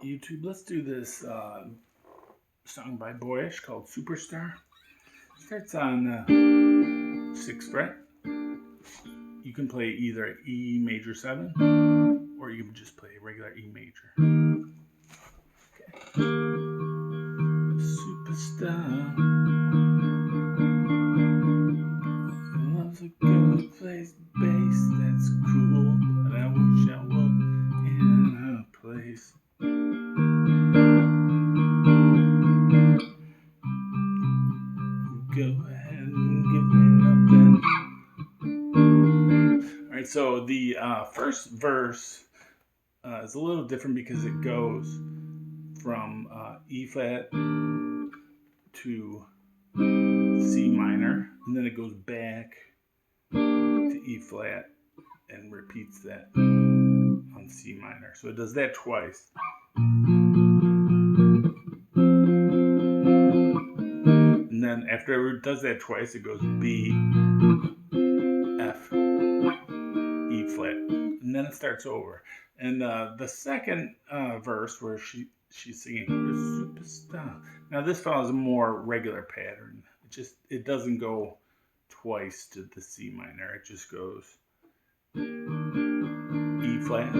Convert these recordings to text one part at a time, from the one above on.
YouTube, let's do this song by Boyish called Superstar. It starts on the 6th fret. You can play either E major 7 or you can just play regular E major. Okay. Superstar loves a girl who plays bass. That's cool, but I wish I was in her place. Go ahead and give me nothing. Alright, so the first verse is a little different because it goes from E flat to C minor, and then it goes back to E flat and repeats that on C minor. So it does that twice. And then after it does that twice, it goes B, F, E flat, and then it starts over. And the second verse where she's singing Superstar. Now this follows a more regular pattern. It doesn't go twice to the C minor. It just goes E flat,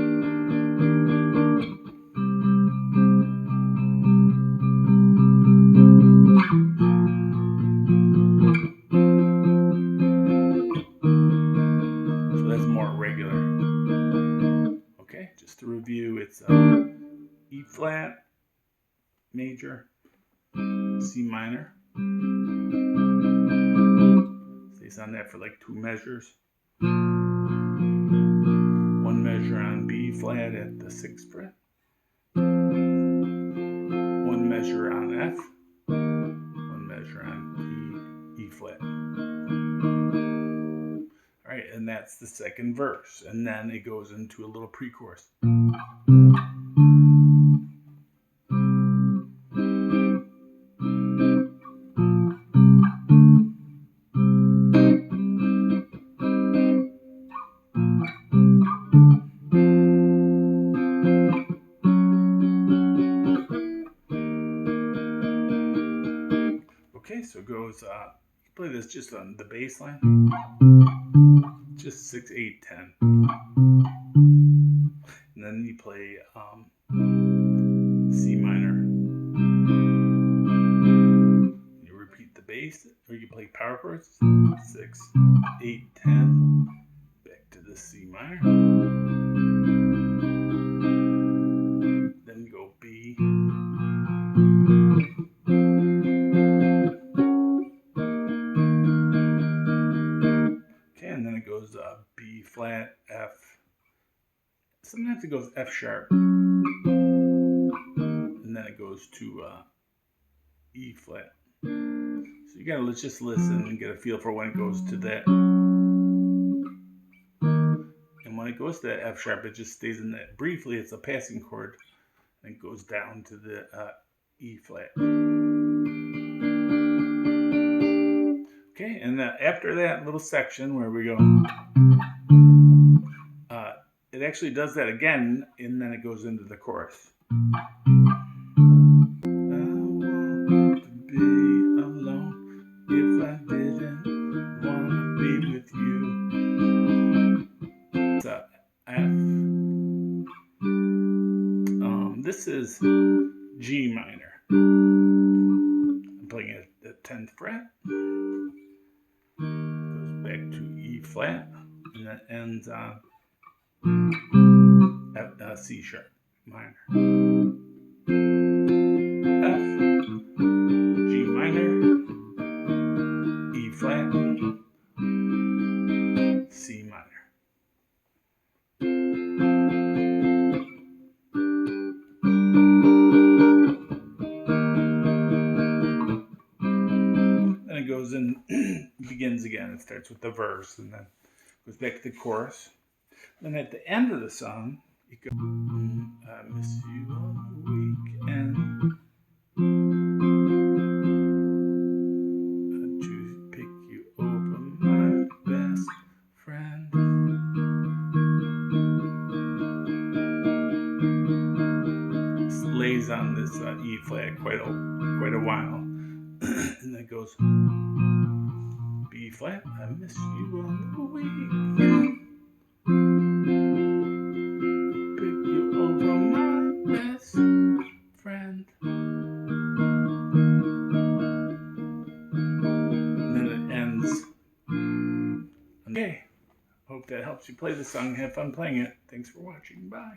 so that's more regular. Okay, just to review, it's E flat major, C minor. Stays on that for like 2 measures. 1 measure on B flat at the 6th fret. 1 measure on F. 1 measure on E flat. Alright, and that's the second verse. And then it goes into a little pre-chorus. Okay, so it goes, you play this just on the bass line, just 6, 8, 10. And then you play C minor. You repeat the bass, or you play power chords, 6, 8, 10, back to the C minor. Then you go B. And then it goes B flat, F. Sometimes it goes F sharp. And then it goes to E flat. So you gotta just listen and get a feel for when it goes to that. And when it goes to that F sharp, it just stays in that. Briefly, it's a passing chord. And it goes down to the E flat. Okay, and after that little section where we go, it actually does that again, and then it goes into the chorus. I want to be alone if I didn't want to be with you. It's F. This is G minor. I'm playing it at 10th fret. Goes back to E flat, and that ends on C sharp minor. F, G minor, E flat, C minor. Then it goes in, begins again. It starts with the verse and then goes back to the chorus. Then at the end of the song, it goes, I miss you on the weekend. I choose to pick you over my best friend. lays on this E flat quite a while, and then goes B flat. I miss you on the weekend. Pick you over my best friend. And then it ends. Okay. Hope that helps you play the song. Have fun playing it. Thanks for watching. Bye.